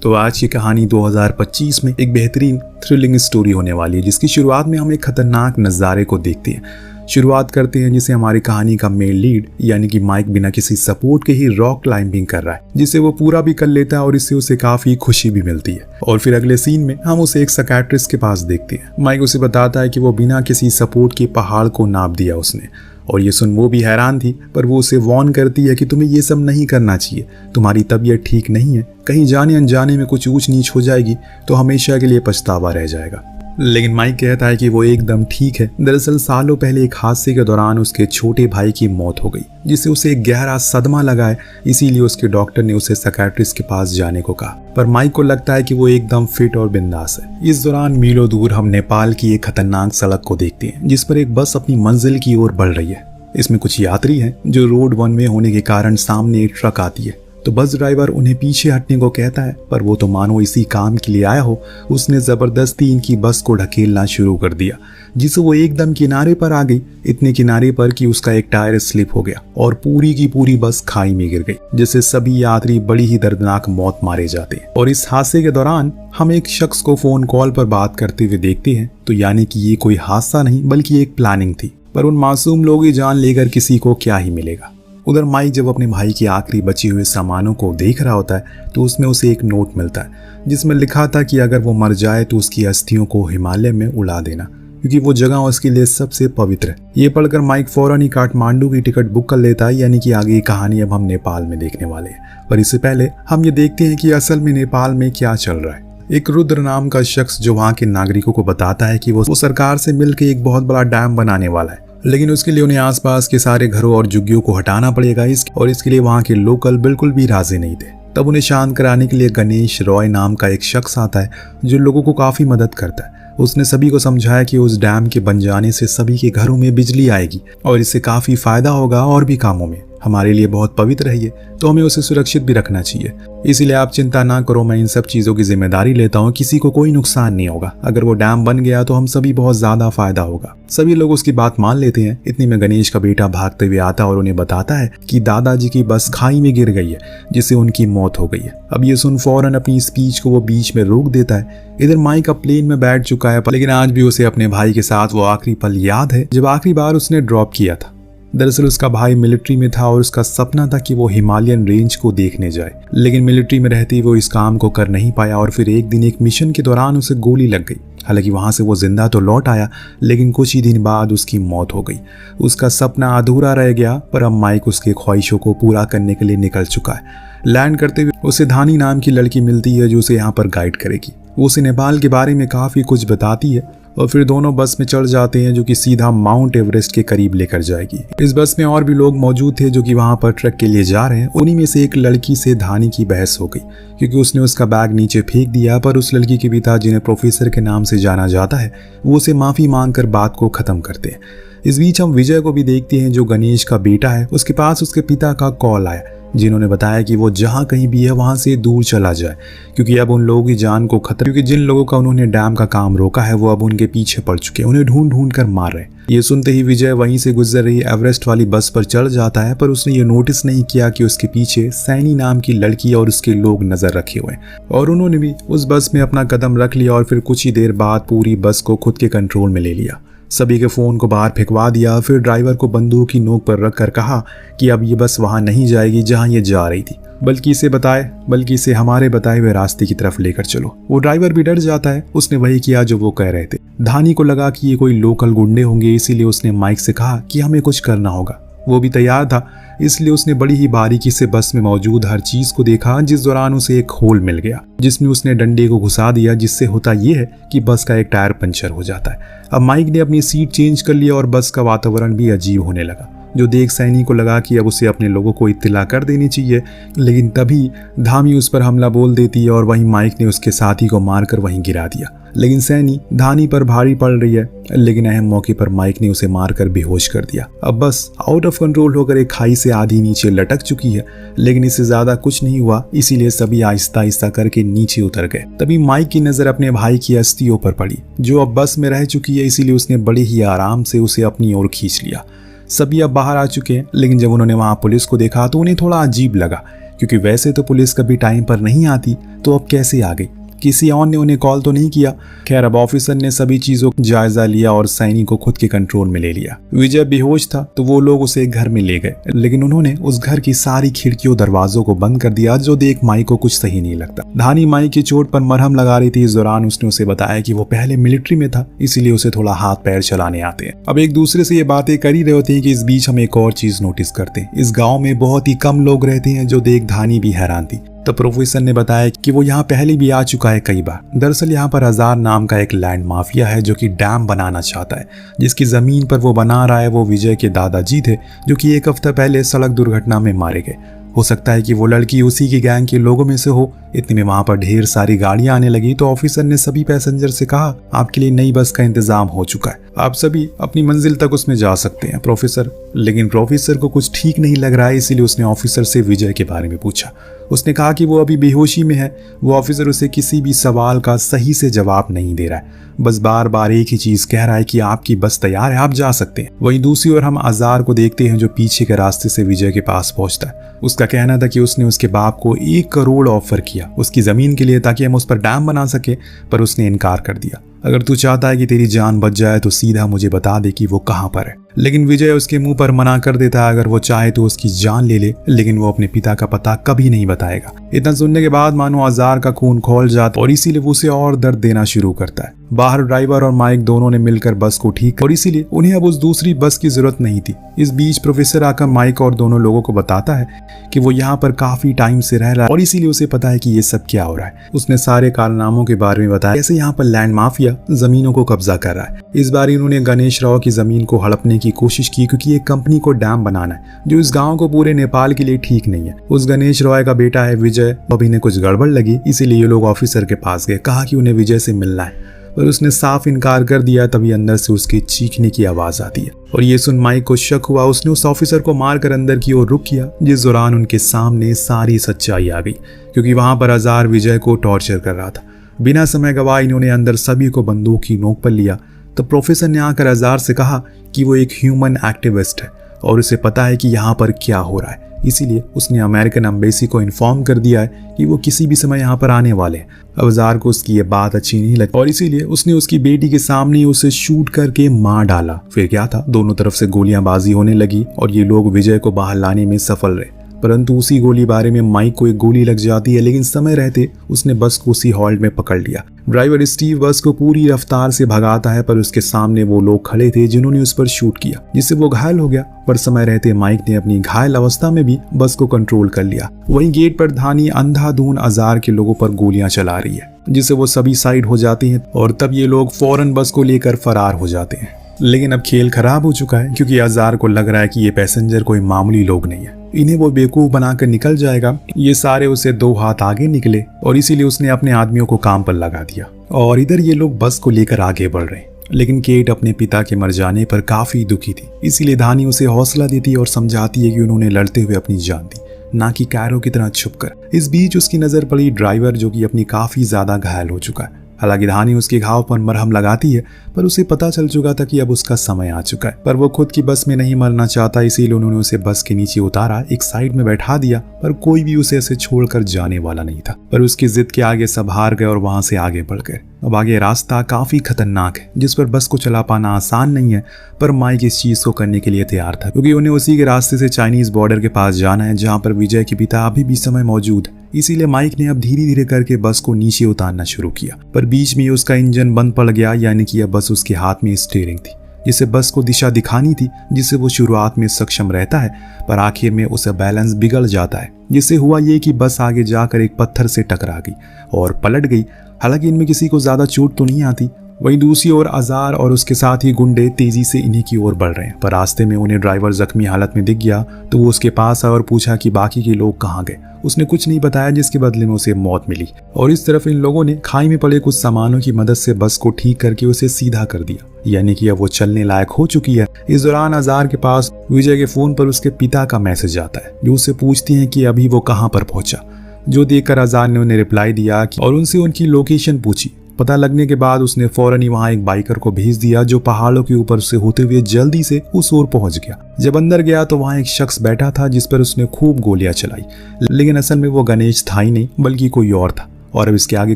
तो आज की कहानी 2025 में एक बेहतरीन थ्रिलिंग स्टोरी होने वाली है, जिसकी शुरुआत में हम एक खतरनाक नज़ारे को देखते हैं। शुरुआत करते हैं जिसे हमारी कहानी का मेन लीड यानी कि माइक बिना किसी सपोर्ट के ही रॉक क्लाइंबिंग कर रहा है, जिसे वो पूरा भी कर लेता है और इससे उसे काफी खुशी भी मिलती है। और फिर अगले सीन में हम उसे एक साइकियाट्रिस्ट के पास देखते हैं। माइक उसे बताता है कि वो बिना किसी सपोर्ट के पहाड़ को नाप दिया उसने, और ये सुन वो भी हैरान थी, पर वो उसे वार्न करती है कि तुम्हें ये सब नहीं करना चाहिए, तुम्हारी तबीयत ठीक नहीं है, कहीं जाने अनजाने में कुछ ऊंच नीच हो जाएगी तो हमेशा के लिए पछतावा रह जाएगा। लेकिन माइक कहता है कि वो एकदम ठीक है। दरअसल सालों पहले एक हादसे के दौरान उसके छोटे भाई की मौत हो गई, जिससे उसे एक गहरा सदमा लगा है, इसीलिए उसके डॉक्टर ने उसे साइकियाट्रिस्ट के पास जाने को कहा। पर माइक को लगता है कि वो एकदम फिट और बिंदास है। इस दौरान मीलों दूर हम नेपाल की एक खतरनाक सड़क को देखते हैं, जिस पर एक बस अपनी मंजिल की ओर बढ़ रही है। इसमें कुछ यात्री हैं जो रोड वन वे होने के कारण सामने एक ट्रक आती है, तो बस ड्राइवर उन्हें पीछे हटने को कहता है, पर वो तो मानो इसी काम के लिए आया हो, उसने जबरदस्ती इनकी बस को ढकेलना शुरू कर दिया, जिससे वो एकदम किनारे पर आ गई। इतने किनारे पर कि उसका एक टायर स्लिप हो गया और पूरी की पूरी बस खाई में गिर गई, जिससे सभी यात्री बड़ी ही दर्दनाक मौत मारे जाते हैं। और इस हादसे के दौरान हम एक शख्स को फोन कॉल पर बात करते हुए देखते हैं, तो यानी कि ये कोई हादसा नहीं बल्कि एक प्लानिंग थी। पर उन मासूम लोगों की जान लेकर किसी को क्या ही मिलेगा। उधर माइक जब अपने भाई की आखिरी बची हुए सामानों को देख रहा होता है, तो उसमें उसे एक नोट मिलता है, जिसमें लिखा था कि अगर वो मर जाए तो उसकी अस्थियों को हिमालय में उड़ा देना, क्योंकि वो जगह उसके लिए सबसे पवित्र है। ये पढ़कर माइक फौरन ही काठमांडू की टिकट बुक कर लेता है, यानी कि आगे की कहानी अब हम नेपाल में देखने वाले हैं। पर इससे पहले हम ये देखते हैं कि असल में नेपाल में क्या चल रहा है। एक रुद्र नाम का शख्स जो वहाँ के नागरिकों को बताता है कि वो सरकार से मिलकर एक बहुत बड़ा डैम बनाने वाला है, लेकिन उसके लिए उन्हें आसपास के सारे घरों और झुग्गियों को हटाना पड़ेगा, और इसके लिए वहाँ के लोकल बिल्कुल भी राजी नहीं थे। तब उन्हें शांत कराने के लिए गणेश रॉय नाम का एक शख्स आता है, जो लोगों को काफी मदद करता है। उसने सभी को समझाया कि उस डैम के बन जाने से सभी के घरों में बिजली आएगी और इससे काफी फायदा होगा, और भी कामों में हमारे लिए बहुत पवित्र है ये, तो हमें उसे सुरक्षित भी रखना चाहिए। इसीलिए आप चिंता ना करो, मैं इन सब चीज़ों की जिम्मेदारी लेता हूँ, किसी को कोई नुकसान नहीं होगा। अगर वो डैम बन गया तो हम सभी बहुत ज़्यादा फायदा होगा। सभी लोग उसकी बात मान लेते हैं। इतनी में गणेश का बेटा भागते हुए आता और उन्हें बताता है कि दादाजी की बस खाई में गिर गई है, जिससे उनकी मौत हो गई है। अब ये सुन फौरन अपनी स्पीच को वो बीच में रोक देता है। इधर माइक अब प्लेन में बैठ चुका है, लेकिन आज भी उसे अपने भाई के साथ वो आखिरी पल याद है जब आखिरी बार उसने ड्रॉप किया था। दरअसल उसका भाई मिलिट्री में था और उसका सपना था कि वो हिमालयन रेंज को देखने जाए, लेकिन मिलिट्री में रहते ही वो इस काम को कर नहीं पाया और फिर एक दिन एक मिशन के दौरान उसे गोली लग गई। हालांकि वहां से वो जिंदा तो लौट आया, लेकिन कुछ ही दिन बाद उसकी मौत हो गई। उसका सपना अधूरा रह गया, पर अब माइक उसके ख्वाहिशों को पूरा करने के लिए निकल चुका है। लैंड करते हुए उसे धानी नाम की लड़की मिलती है, जो उसे यहाँ पर गाइड करेगी। वो उसे नेपाल के बारे में काफी कुछ बताती है और फिर दोनों बस में चढ़ जाते हैं, जो कि सीधा माउंट एवरेस्ट के करीब लेकर जाएगी। इस बस में और भी लोग मौजूद थे जो कि वहां पर ट्रक के लिए जा रहे हैं। उन्हीं में से एक लड़की से धानी की बहस हो गई, क्योंकि उसने उसका बैग नीचे फेंक दिया, पर उस लड़की के पिता, जिन्हें प्रोफेसर के नाम से जाना जाता है, वो उसे माफी मांगकर बात को खत्म करते हैं। इस बीच हम विजय को भी देखते हैं, जो गणेश का बेटा है। उसके पास उसके पिता का कॉल आया, जिन्होंने बताया कि वो जहां कहीं भी है वहां से दूर चला जाए, क्योंकि अब उन लोगों की जान को खतरा, क्योंकि जिन लोगों का उन्होंने डैम का काम रोका है वो अब उनके पीछे पड़ चुके हैं, उन्हें ढूंढ ढूंढ कर मार रहे हैं। ये सुनते ही विजय वहीं से गुजर रही एवरेस्ट वाली बस पर चढ़ जाता है, पर उसने ये नोटिस नहीं किया कि उसके पीछे सैनी नाम की लड़की और उसके लोग नजर रखे हुए हैं, और उन्होंने भी उस बस में अपना कदम रख लिया और फिर कुछ ही देर बाद पूरी बस को खुद के कंट्रोल में ले लिया। सभी के फोन को बाहर फेंकवा दिया, फिर ड्राइवर को बंदूक की नोक पर रखकर कहा कि अब ये बस वहां नहीं जाएगी जहां ये जा रही थी, बल्कि इसे हमारे बताए हुए रास्ते की तरफ लेकर चलो। वो ड्राइवर भी डर जाता है। उसने वही किया जो वो कह रहे थे। धानी को लगा कि ये कोई लोकल गुंडे होंगे, इसीलिए उसने माइक से कहा कि हमें कुछ करना होगा। वो भी तैयार था, इसलिए उसने बड़ी ही बारीकी से बस में मौजूद हर चीज को देखा, जिस दौरान उसे एक होल मिल गया, जिसमें उसने डंडे को घुसा दिया, जिससे होता यह है कि बस का एक टायर पंचर हो जाता है। अब माइक ने अपनी सीट चेंज कर लिया और बस का वातावरण भी अजीब होने लगा, जो देख सैनी को लगा कि अब उसे अपने लोगों को इत्तला कर देनी चाहिए। लेकिन तभी धामी उस पर हमला बोल देती है और वहीं माइक ने उसके साथी को मारकर वहीं गिरा दिया। लेकिन सैनी धानी पर भारी पड़ रही है, लेकिन अहम मौके पर माइक ने उसे मारकर बेहोश कर दिया। अब बस आउट ऑफ कंट्रोल होकर एक खाई से आधी नीचे लटक चुकी है, लेकिन इससे ज्यादा कुछ नहीं हुआ, इसीलिए सभी आहिस्ता आहिस्ता करके नीचे उतर गए। तभी माइक की नजर अपने भाई की अस्थियों पर पड़ी, जो अब बस में रह चुकी है, इसीलिए उसने बड़े ही आराम से उसे अपनी ओर खींच लिया। सभी अब बाहर आ चुके हैं, लेकिन जब उन्होंने वहां पुलिस को देखा तो उन्हें थोड़ा अजीब लगा, क्योंकि वैसे तो पुलिस कभी टाइम पर नहीं आती, तो अब कैसे आ गई? किसी और ने उन्हें कॉल तो नहीं किया। खैर, अब ऑफिसर ने सभी चीजों का जायजा लिया और सैनी को खुद के कंट्रोल में ले लिया। विजय बेहोश था तो वो लोग उसे घर में ले गए, लेकिन उन्होंने उस घर की सारी खिड़कियों दरवाजों को बंद कर दिया, जो देख माई को कुछ सही नहीं लगता। धानी माई की चोट पर मरहम लगा रही थी। इस दौरान उसने उसे बताया कि वो पहले मिलिट्री में था, इसीलिए उसे थोड़ा हाथ पैर चलाने आते हैं। अब एक दूसरे से ये बातें कर ही रहे होते हैं कि इस बीच हम एक और चीज नोटिस करते हैं। इस गाँव में बहुत ही कम लोग रहते हैं, जो देख धानी भी हैरान थी। तो प्रोफेसर ने बताया कि वो यहाँ पहले भी आ चुका है कई बार। दरअसल यहाँ पर हजार नाम का एक लैंड माफिया है जो कि डैम बनाना चाहता है। जिसकी जमीन पर वो बना रहा है वो विजय के दादाजी थे, जो कि एक हफ्ता पहले सड़क दुर्घटना में मारे गए। हो सकता है कि वो लड़की उसी की गैंग के लोगों में से हो। इतने में वहां पर ढेर सारी गाड़ियां आने लगी तो ऑफिसर ने सभी पैसेंजर से कहा, आपके लिए नई बस का इंतजाम हो चुका है, आप सभी अपनी मंजिल तक उसमें जा सकते हैं प्रोफेसर। लेकिन प्रोफेसर को कुछ ठीक नहीं लग रहा है, इसीलिए उसने ऑफिसर से विजय के बारे में पूछा। उसने कहा कि वो अभी बेहोशी में है। वो ऑफिसर उसे किसी भी सवाल का सही से जवाब नहीं दे रहा है, बस बार बार एक ही चीज कह रहा है कि आपकी बस तैयार है, आप जा सकते हैं। वहीं दूसरी ओर हम आजार को देखते हैं, जो पीछे के रास्ते से विजय के पास पहुंचता है। उसका कहना था कि उसने उसके बाप को 1 करोड़ ऑफर किया उसकी जमीन के लिए, ताकि हम उस पर डैम बना सके, पर उसने इनकार कर दिया। अगर तू चाहता है कि तेरी जान बच जाए तो सीधा मुझे बता दे कि वो कहाँ पर है। लेकिन विजय उसके मुंह पर मना कर देता है, अगर वो चाहे तो उसकी जान ले ले, लेकिन वो अपने पिता का पता कभी नहीं बताएगा। इतना सुनने के बाद मानो आजार का खून खौल जाता और इसीलिए वो उसे और दर्द देना शुरू करता है। बाहर ड्राइवर और माइक दोनों ने मिलकर बस को ठीक और इसीलिए उन्हें अब उस दूसरी बस की जरूरत नहीं थी। इस बीच प्रोफेसर आकर माइक और दोनों लोगों को बताता है कि वो यहाँ पर काफी टाइम से रह रहा है और इसीलिए उसे पता है कि ये सब क्या हो रहा है। उसने सारे कारनामों के बारे में बताया, कैसे यहाँ पर लैंड माफिया जमीनों को कब्जा कर रहा है। इस बार इन्होंने गणेश राव की जमीन को हड़पने की कोशिश की, क्योंकि एक कंपनी को डैम बनाना है जो इस गांव को पूरे नेपाल के लिए ठीक नहीं है। उस गणेश रॉय का बेटा है विजय, अभी ने कुछ गड़बड़ लगी, इसीलिए ये लोग ऑफिसर के पास गए, कहा कि उन्हें विजय से मिलना है, पर उसने साफ इनकार कर दिया। तभी अंदर से उसके चीखने की आवाज आती है और ये सुन माइक को शक हुआ। उसने उस ऑफिसर को मारकर अंदर की ओर रुक किया, जिस दौरान उनके सामने सारी सच्चाई आ गई, क्योंकि वहां पर आजार विजय को टॉर्चर कर रहा था। बिना समय गवाए इन्होंने अंदर सभी को बंदूक की नोक पर लिया। तो प्रोफेसर ने आकर आजार से कहा कि वो एक ह्यूमन एक्टिविस्ट है और उसे पता है कि यहाँ पर क्या हो रहा है, इसीलिए उसने अमेरिकन एम्बेसी को इन्फॉर्म कर दिया है कि वो किसी भी समय यहाँ पर आने वाले हैं। अवजार को उसकी ये बात अच्छी नहीं लगी और इसीलिए उसने उसकी बेटी के सामने उसे शूट करके मार डाला। फिर क्या था, दोनों तरफ से गोलियांबाजी होने लगी और ये लोग विजय को बाहर लाने में सफल रहे, परंतु उसी गोलीबारी में माइक को एक गोली लग जाती है। लेकिन समय रहते उसने बस को उसी हॉल्ट में पकड़ लिया। ड्राइवर स्टीव बस को पूरी रफ्तार से भगाता है, पर उसके सामने वो लोग खड़े थे जिन्होंने उस पर शूट किया, जिससे वो घायल हो गया। पर समय रहते माइक ने अपनी घायल अवस्था में भी बस को कंट्रोल कर लिया। वहीं गेट पर धानी अंधाधुन आजार के लोगों पर गोलियां चला रही है, जिससे वो सभी साइड हो जाते हैं और तब ये लोग फौरन बस को लेकर फरार हो जाते हैं। लेकिन अब खेल खराब हो चुका है, क्योंकि आजार को लग रहा है कि ये पैसेंजर कोई मामूली लोग नहीं है, इन्हें वो बेवकूफ बनाकर निकल जाएगा। ये सारे उसे 2 हाथ आगे निकले और इसीलिए उसने अपने आदमियों को काम पर लगा दिया और इधर ये लोग बस को लेकर आगे बढ़ रहे हैं। लेकिन केट अपने पिता के मर जाने पर काफी दुखी थी, इसीलिए धानी उसे हौसला देती और समझाती है कि उन्होंने लड़ते हुए अपनी जान दी, ना कि कैरो की तरह छुपकर। इस बीच उसकी नजर पड़ी ड्राइवर, जो कि अपनी काफी ज्यादा घायल हो चुका है। हालांकि धानी उसके घाव पर मरहम लगाती है, पर उसे पता चल चुका था कि अब उसका समय आ चुका है। पर वो खुद की बस में नहीं मरना चाहता, इसीलिए उन्होंने उसे बस के नीचे उतारा, एक साइड में बैठा दिया, पर कोई भी उसे ऐसे छोड़कर जाने वाला नहीं था। पर उसकी जिद के आगे सब हार गए और वहां से आगे बढ़ गए। अब आगे रास्ता काफी खतरनाक है, जिस पर बस को चला पाना आसान नहीं है, पर माइक इस चीज को करने के लिए तैयार था, क्योंकि उन्हें उसी के रास्ते से चाइनीज बॉर्डर के पास जाना है, जहां पर विजय के पिता अभी भी समय मौजूद है। इसीलिए माइक ने अब धीरे धीरे करके बस को नीचे उतारना शुरू किया, पर बीच में उसका इंजन बंद पड़ गया, यानी कि अब बस उसके हाथ में स्टीयरिंग थी, जिसे बस को दिशा दिखानी थी, जिससे वो शुरुआत में सक्षम रहता है, पर आखिर में उसे बैलेंस बिगड़ जाता है, जिससे हुआ ये कि बस आगे जाकर एक पत्थर से टकरा गई और पलट गई। हालांकि इनमें किसी को ज्यादा चोट तो नहीं आती। वहीं दूसरी ओर आजार और उसके साथ ही गुंडे तेजी से इन्हीं की ओर बढ़ रहे हैं, पर रास्ते में उन्हें ड्राइवर जख्मी हालत में दिख गया, तो वो उसके पास आया और पूछा कि बाकी के लोग कहाँ गए। उसने कुछ नहीं बताया, जिसके बदले में उसे मौत मिली। और इस तरफ इन लोगों ने खाई में पड़े कुछ सामानों की मदद से बस को ठीक करके उसे सीधा कर दिया, यानी कि अब वो चलने लायक हो चुकी है। इस दौरान आजार के पास विजय के फोन पर उसके पिता का मैसेज आता है, जो उससे पूछती है कि अभी वो कहाँ पर पहुंचा। जो देखकर आजार ने उन्हें रिप्लाई दिया और उनसे उनकी लोकेशन पूछी, पता लगने के बाद उसने फौरन ही वहां एक बाइकर को भेज दिया जो पहाड़ों के ऊपर से होते हुए जल्दी से उस ओर पहुंच गया। जब अंदर गया तो वहां एक शख्स बैठा था जिस पर उसने खूब गोलियां चलाई, लेकिन असल में वो गणेश था ही नहीं बल्कि कोई और था। और अब इसके आगे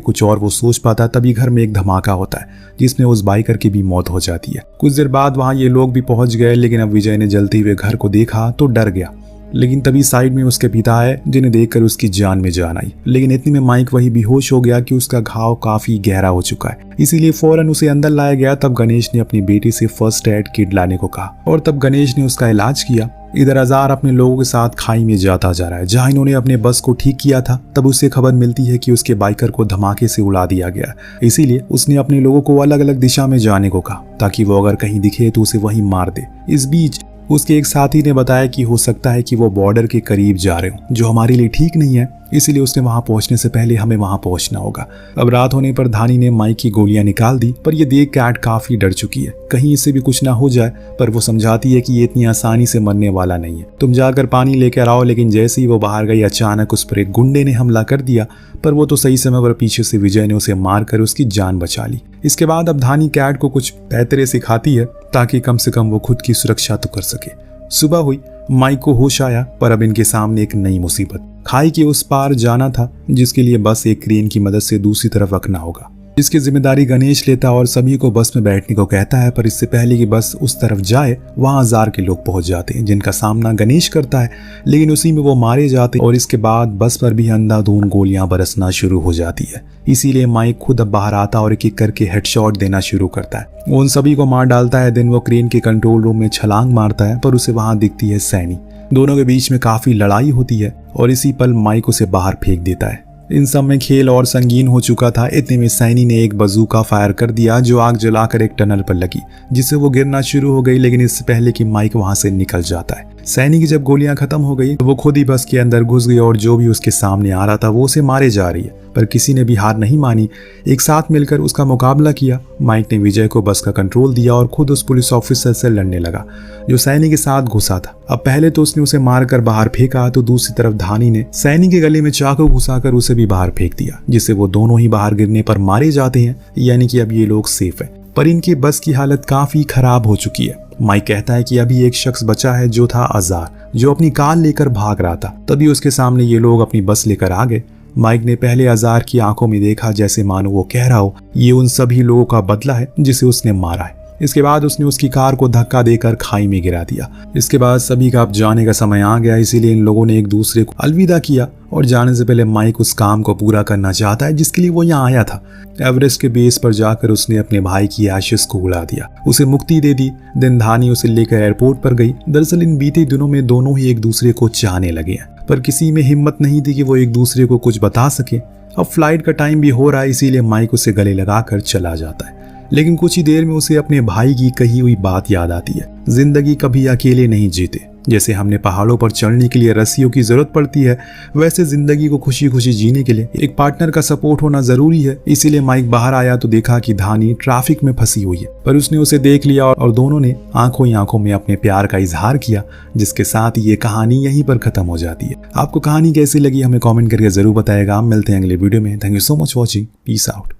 कुछ और वो सोच पाता तभी घर में एक धमाका होता है जिसमें उस बाइकर की भी मौत हो जाती है। कुछ देर बाद वहां ये लोग भी पहुंच गए, लेकिन अब विजय ने जलते हुए घर को देखा तो डर गया। लेकिन तभी साइड में उसके पिता आए जिन्हें देखकर उसकी जान में जान आई। लेकिन इतने में माइक वही बेहोश हो गया कि उसका घाव काफी गहरा हो चुका है, इसीलिए फौरन उसे अंदर लाया गया। तब गणेश ने अपनी बेटी से फर्स्ट एड किट लाने को कहा और तब गणेश ने उसका इलाज किया। इधर अजार अपने लोगों के साथ खाई में जाता जा रहा है जहां इन्होंने अपने बस को ठीक किया था। तब उसे खबर मिलती है कि उसके बाइकर को धमाके से उड़ा दिया गया, इसीलिए उसने अपने लोगों को अलग अलग दिशा में जाने को कहा ताकि वो अगर कहीं दिखे तो उसे वहीं मार दे। इस बीच उसके एक साथी ने बताया कि हो सकता है कि वो बॉर्डर के करीब जा रहे हो, जो हमारे लिए ठीक नहीं है, इसीलिए उसने वहां पहुंचने से पहले हमें वहां पहुंचना होगा। अब रात होने पर धानी ने माइक की गोलियां निकाल दी, पर यह देख कैट काफी डर चुकी है कहीं इससे भी कुछ ना हो जाए। पर वो समझाती है कि ये इतनी आसानी से मरने वाला नहीं है, तुम जाकर पानी लेकर आओ। लेकिन जैसे ही वो बाहर गई अचानक उस पर एक गुंडे ने हमला कर दिया, पर वो तो सही समय पर पीछे से विजय ने उसे मारकर उसकी जान बचा ली। इसके बाद अब धानी कैट को कुछ पैतरे सिखाती है ताकि कम से कम वो खुद की सुरक्षा तो कर सके। सुबह हुई, माइक को होश आया, पर अब इनके सामने एक नई मुसीबत, खाई के उस पार जाना था जिसके लिए बस एक क्रेन की मदद से दूसरी तरफ रखना होगा, जिसकी जिम्मेदारी गणेश लेता और सभी को बस में बैठने को कहता है। पर इससे पहले कि बस उस तरफ जाए वहां हजार के लोग पहुंच जाते हैं जिनका सामना गणेश करता है, लेकिन उसी में वो मारे जाते हैं और इसके बाद बस पर भी अंधाधुंध गोलियां बरसना शुरू हो जाती है। इसीलिए माइक खुद अब बाहर आता और एक एक करके हेडशॉट देना शुरू करता है। वो उन सभी को मार डालता है। दिन वो क्रेन के कंट्रोल रूम में छलांग मारता है, पर उसे वहां दिखती है सैनी। दोनों के बीच में काफी लड़ाई होती है और इसी पल माइक उसे बाहर फेंक देता है। इन सब में खेल और संगीन हो चुका था। इतने में सैनी ने एक बजूका फायर कर दिया जो आग जलाकर एक टनल पर लगी, जिससे वो गिरना शुरू हो गई, लेकिन इससे पहले कि माइक वहां से निकल जाता है। सैनी की जब गोलियां खत्म हो गई तो वो खुद ही बस के अंदर घुस गई और जो भी उसके सामने आ रहा था वो उसे मारे जा रही है, पर किसी ने भी हार नहीं मानी। एक साथ मिलकर उसका मुकाबला किया। माइक ने विजय को बस का कंट्रोल दिया और खुद उस पुलिस ऑफिसर से लड़ने लगा जो सैनी के साथ घुसा था। अब पहले तो उसने उसे मारकर बाहर फेंका, तो दूसरी तरफ धानी ने सैनी के गले में चाकू घुसाकर उसे भी बाहर फेंक दिया, जिससे वो दोनों ही बाहर गिरने पर मारे जाते हैं। यानी कि अब ये लोग सेफ है, पर इनकी बस की हालत काफी खराब हो चुकी है। माइक कहता है कि अभी एक शख्स बचा है जो था अजार, जो अपनी कार लेकर भाग रहा था। तभी उसके सामने ये लोग अपनी बस लेकर आ गए। माइक ने पहले अजार की आंखों में देखा जैसे मानो वो कह रहा हो ये उन सभी लोगों का बदला है जिसे उसने मारा है। इसके बाद उसने उसकी कार को धक्का देकर खाई में गिरा दिया। इसके बाद सभी का अब जाने का समय आ गया, इसीलिए इन लोगों ने एक दूसरे को अलविदा किया और जाने से पहले माइक उस काम को पूरा करना चाहता है जिसके लिए वो यहाँ आया था। एवरेस्ट के बेस पर जाकर उसने अपने भाई की एशेस को उड़ा दिया, उसे मुक्ति दे दी। दिन धानी उसे लेकर एयरपोर्ट पर गई। दरअसल इन बीते दिनों में दोनों ही एक दूसरे को चाहने लगे हैं, पर किसी में हिम्मत नहीं थी कि वो एक दूसरे को कुछ बता सके। अब फ्लाइट का टाइम भी हो रहा है, इसीलिए माइक उसे गले लगाकर चला जाता है। लेकिन कुछ ही देर में उसे अपने भाई की कही हुई बात याद आती है, जिंदगी कभी अकेले नहीं जीते। जैसे हमने पहाड़ों पर चढ़ने के लिए रस्सियों की जरूरत पड़ती है, वैसे जिंदगी को खुशी खुशी जीने के लिए एक पार्टनर का सपोर्ट होना जरूरी है। इसीलिए माइक बाहर आया तो देखा कि धानी ट्रैफिक में फंसी हुई है, पर उसने उसे देख लिया और दोनों ने आंखों ही आंखों में अपने प्यार का इजहार किया, जिसके साथ ये कहानी यहीं पर खत्म हो जाती है। आपको कहानी कैसी लगी हमें कॉमेंट करके जरूर बताएगा। हम मिलते हैं अगले वीडियो में। Thank you so much watching. Peace out.